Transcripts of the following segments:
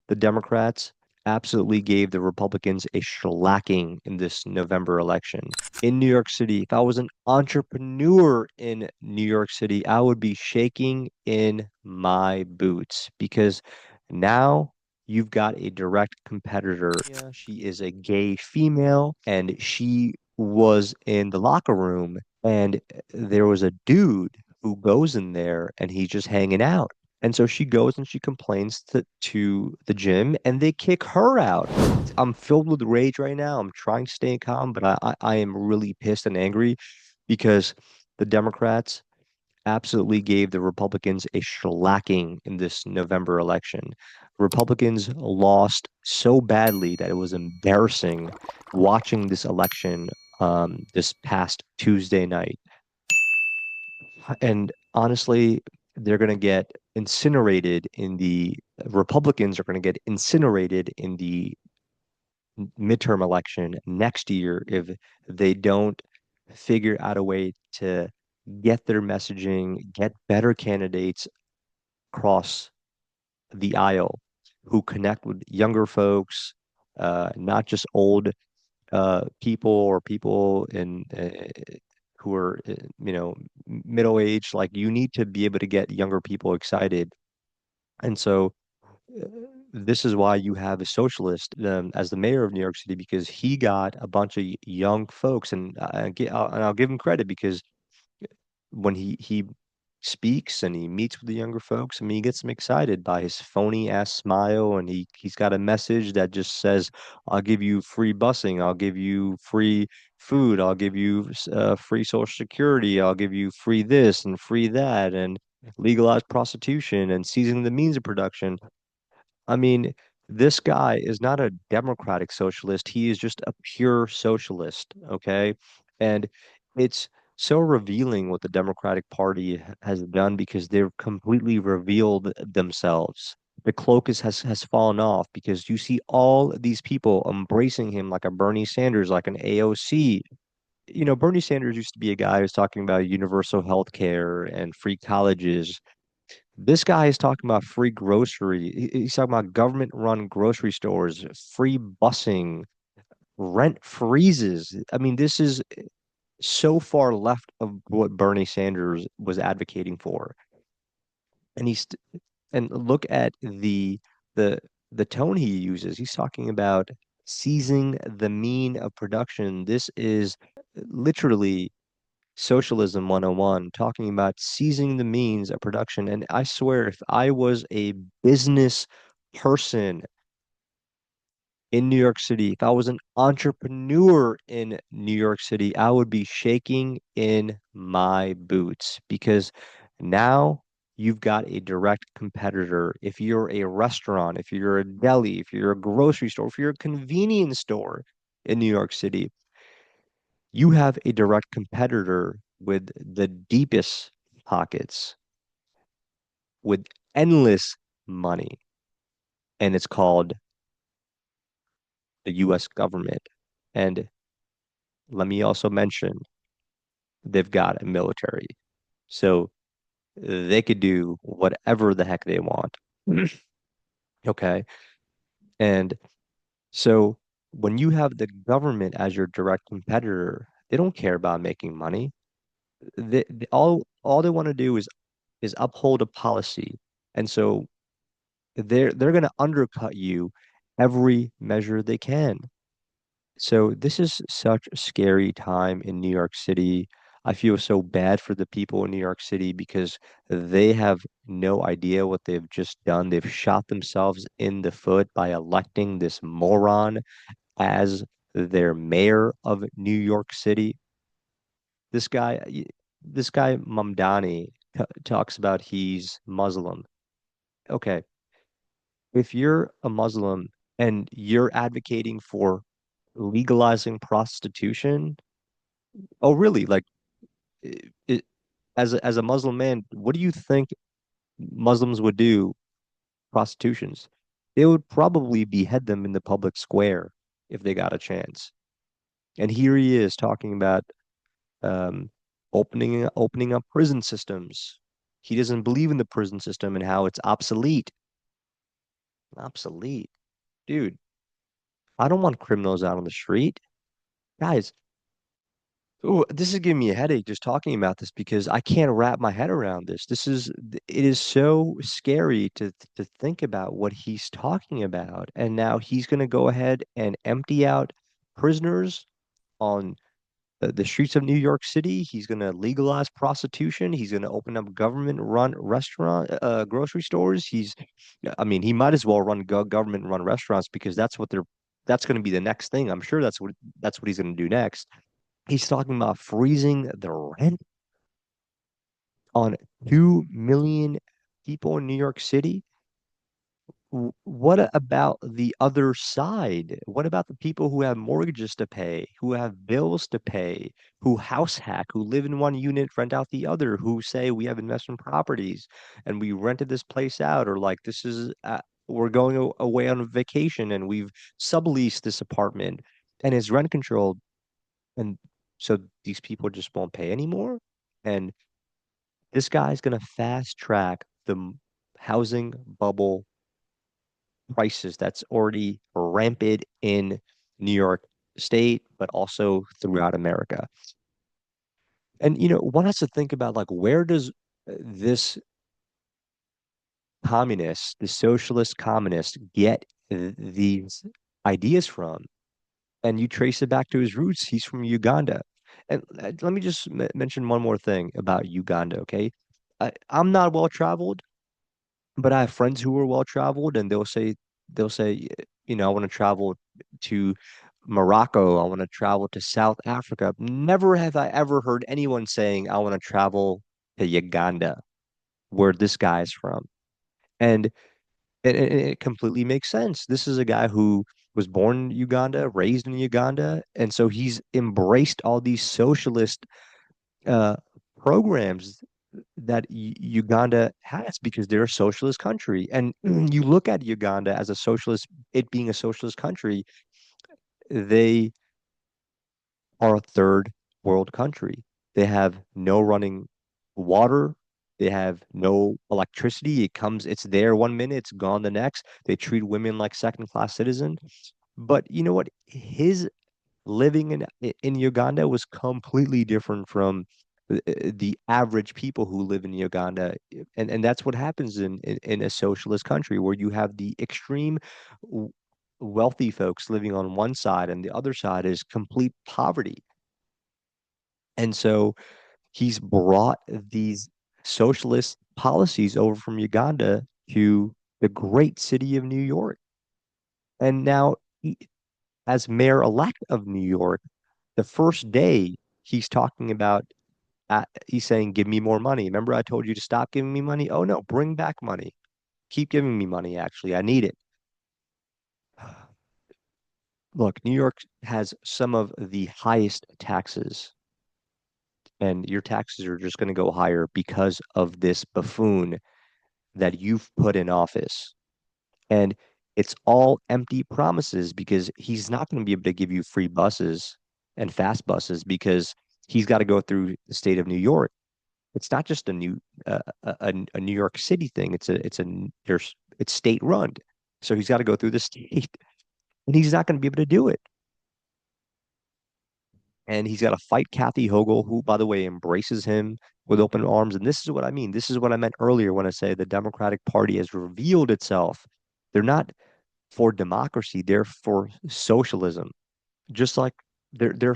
The Democrats absolutely gave the Republicans a shellacking in this November election. In New York City, if I was an entrepreneur in New York City, I would be shaking in my boots because now you've got a direct competitor. Yeah, she is a gay female, and she was in the locker room, and there was a dude who goes in there and he's just hanging out. And so she goes and she complains to the gym and they kick her out. I'm filled with rage right now. I'm trying to stay calm, but I am really pissed and angry because the Democrats absolutely gave the Republicans a shellacking in this November election. Republicans lost so badly that it was embarrassing watching this election this past Tuesday night. And honestly, they're going to get incinerated in the Republicans are going to get incinerated in the midterm election next year if they don't figure out a way to get their messaging, get better candidates across the aisle who connect with younger folks, not just old people or people in who are middle age. Like you need to be able to get younger people excited, and so uh, this is why you have a socialist as the mayor of New York City because he got a bunch of young folks, and I'll give him credit because when he speaks and he meets with the younger folks, I mean, he gets them excited by his phony ass smile, and he's got a message that just says, "I'll give you free busing, I'll give you free food, I'll give you free Social Security, I'll give you free this and free that, and legalize prostitution and seizing the means of production." I mean, this guy is not a democratic socialist. He is just a pure socialist, okay? And it's so revealing what the Democratic Party has done because they've completely revealed themselves. The cloak has fallen off because you see all these people embracing him like a Bernie Sanders, like an AOC. You know, Bernie Sanders used to be a guy who's talking about universal health care and free colleges. This guy is talking about free grocery. He's talking about government-run grocery stores, free busing, rent freezes. I mean, this is so far left of what Bernie Sanders was advocating for. And and look at the the tone he uses. He's talking about seizing the mean of production. This is literally Socialism 101, talking about seizing the means of production. And I swear, if I was a business person in New York City, if I was an entrepreneur in New York City, I would be shaking in my boots because now you've got a direct competitor. If you're a restaurant, if you're a deli, if you're a grocery store, if you're a convenience store in New York City, you have a direct competitor with the deepest pockets, with endless money, and it's called the US government. And let me also mention they've got a military. So they could do whatever the heck they want. Okay. And so when you have the government as your direct competitor, they don't care about making money. All they want to do is uphold a policy. And so they're going to undercut you every measure they can. So this is such a scary time in New York City. I feel so bad for the people in New York City because they have no idea what they've just done. They've shot themselves in the foot by electing this moron as their mayor of New York City. This guy, this guy Mamdani talks about he's Muslim. Okay, if you're a Muslim and you're advocating for legalizing prostitution, oh really? Like, it, as a Muslim man, what do you think Muslims would do prostitutions? They would probably behead them in the public square if they got a chance. And here he is talking about um, opening up prison systems. He doesn't believe in the prison system and how it's obsolete. Obsolete. Dude, I don't want criminals out on the street. Guys, ooh, this is giving me a headache just talking about this because I can't wrap my head around this. It is so scary to think about what he's talking about. And now he's going to go ahead and empty out prisoners on the streets of New York City. He's going to legalize prostitution. He's going to open up government-run grocery stores. I mean, he might as well run government-run restaurants because that's going to be the next thing. I'm sure that's what he's going to do next. He's talking about freezing the rent on 2 million people in New York City. What about the other side? What about the people who have mortgages to pay, who have bills to pay, who house hack, who live in one unit, rent out the other, who say we have investment properties and we rented this place out, or like we're going away on a vacation and we've subleased this apartment and it's rent controlled, and so these people just won't pay anymore. And this guy's gonna fast track housing bubble prices that's already rampant in New York State, but also throughout America. And one has to think about like where does this the socialist communist, get these ideas from? And you trace it back to his roots. He's from Uganda. And let me just mention one more thing about Uganda, okay? I'm not well traveled, but I have friends who are well traveled, and they'll say, I want to travel to Morocco. I want to travel to South Africa. Never have I ever heard anyone saying I want to travel to Uganda, where this guy is from. And it completely makes sense. This is a guy who was born in Uganda, raised in Uganda, and so he's embraced all these socialist uh, programs that Uganda has because they're a socialist country. And you look at Uganda as a socialist, it being a socialist country, they are a third world country. They have no running water. They have no electricity. It's there 1 minute, it's gone the next. They treat women like second class citizens. But you know what? His living in Uganda was completely different from the average people who live in Uganda, and that's what happens in a socialist country where you have the extreme w- wealthy folks living on one side and the other side is complete poverty. And so he's brought these socialist policies over from Uganda to the great city of New York. And now, as mayor-elect of New York, the first day he's talking about, he's saying, give me more money. Remember, I told you to stop giving me money? Oh, no, bring back money. Keep giving me money, actually. I need it. Look, New York has some of the highest taxes, and your taxes are just going to go higher because of this buffoon that you've put in office. And it's all empty promises because he's not going to be able to give you free buses and fast buses because he's got to go through the state of New York. It's not just a New York City thing. It's state run. So he's got to go through the state, and he's not going to be able to do it. And he's got to fight Kathy Hochul, who, by the way, embraces him with open arms. And this is what I mean. This is what I meant earlier when I say the Democratic Party has revealed itself. They're not for democracy, they're for socialism. Just like they're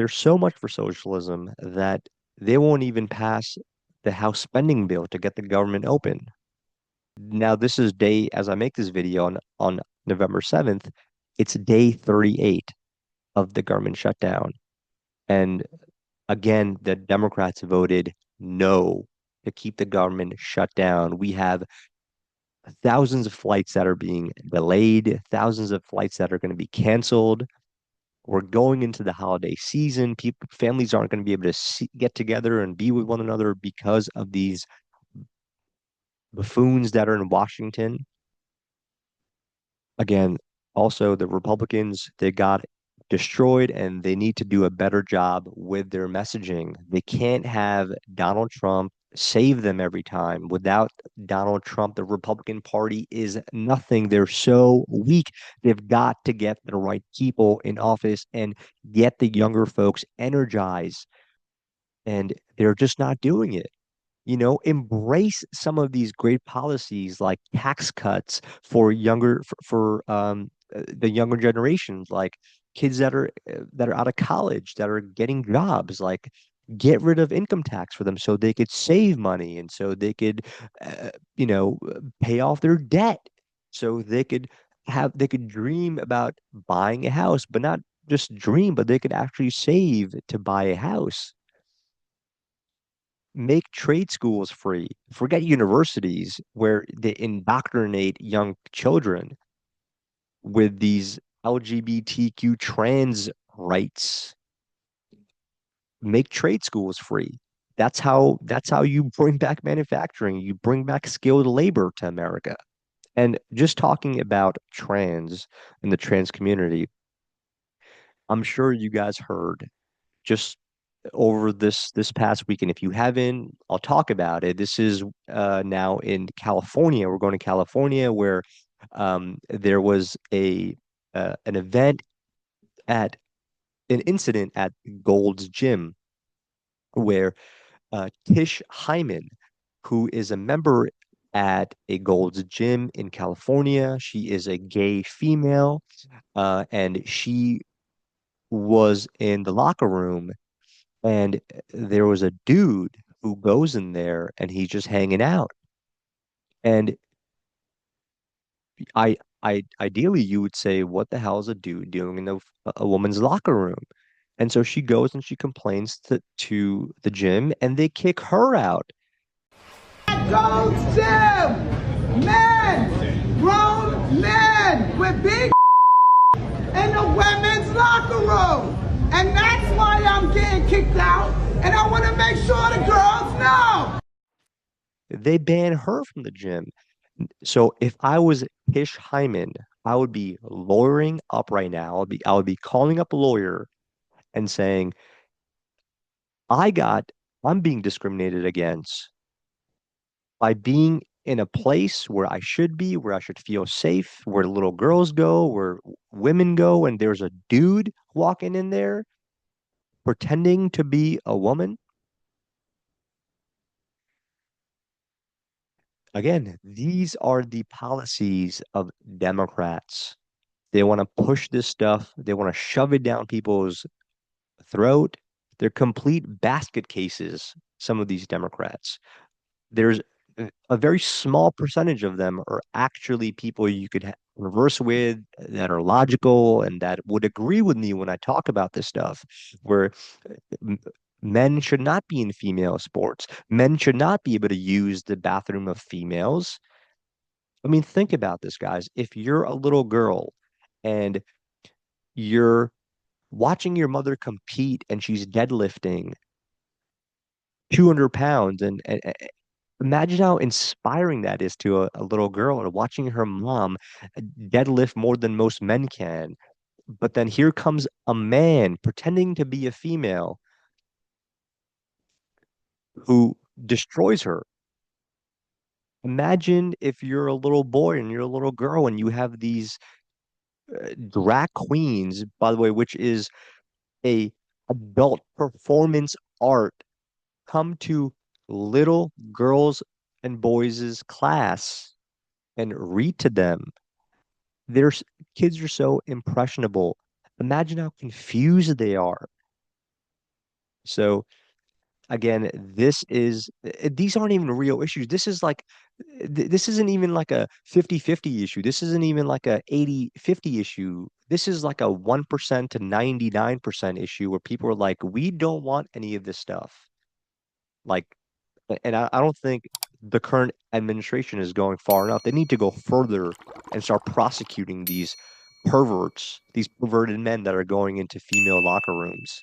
so much for socialism that they won't even pass the House spending bill to get the government open. Now, this is as I make this video on November 7th, it's day 38 of the government shutdown. And again, the Democrats voted no to keep the government shut down. We have thousands of flights that are being delayed, thousands of flights that are going to be canceled. We're going into the holiday season. Families aren't going to be able to get together and be with one another because of these buffoons that are in Washington. Again, also the Republicans, they got destroyed and they need to do a better job with their messaging. They can't have Donald Trump save them every time. Without Donald Trump, the Republican Party is nothing. They're so weak. They've got to get the right people in office and get the younger folks energized. And they're just not doing it. Embrace some of these great policies like tax cuts for the younger generations, like kids that are out of college that are getting jobs, like get rid of income tax for them so they could save money and so they could uh, you know pay off their debt so they could dream about buying a house, but not just dream, but they could actually save to buy a house. Make trade schools free. Forget universities where they indoctrinate young children with these LGBTQ trans rights. Make trade schools free. That's how you bring back manufacturing. You bring back skilled labor to America. And just talking about trans and the trans community, I'm sure you guys heard just over this past weekend. If you haven't, I'll talk about it. This is now in California. We're going to California where there was a an event at an incident at Gold's Gym where Tish Hyman, who is a member at a Gold's Gym in California, she is a gay female, and she was in the locker room and there was a dude who goes in there and he's just hanging out. And I ideally you would say, what the hell is a dude doing in a woman's locker room? And so she goes and she complains to the gym and they kick her out. Gold's Gym! Men! Grown men with big in the women's locker room! And that's why I'm getting kicked out, and I want to make sure the girls know! They ban her from the gym. So if I was Tish Hyman, I would be lawyering up right now. I would be calling up a lawyer and saying, I'm being discriminated against by being in a place where I should be, where I should feel safe, where little girls go, where women go, and there's a dude walking in there pretending to be a woman. Again, these are the policies of Democrats. They want to push this stuff, they want to shove it down people's throat. They're complete basket cases, some of these Democrats. There's a very small percentage of them are actually people you could converse with that are logical and that would agree with me when I talk about this stuff, where men should not be in female sports. Men should not be able to use the bathroom of females. I mean, think about this, guys. If you're a little girl and you're watching your mother compete and she's deadlifting 200 pounds and imagine how inspiring that is to a little girl or watching her mom deadlift more than most men can. But then here comes a man pretending to be a female who destroys her. Imagine if you're a little boy and you're a little girl and you have these drag queens, by the way, which is a adult performance art, come to little girls and boys' class and read to them. Their kids are so impressionable. Imagine how confused they are. So again, these aren't even real issues. This isn't even like a 50-50 issue. This isn't even like a 80-50 issue. This is like a 1% to 99% issue where people are like, we don't want any of this stuff. Like, and I don't think the current administration is going far enough. They need to go further and start prosecuting these perverts, these perverted men that are going into female locker rooms.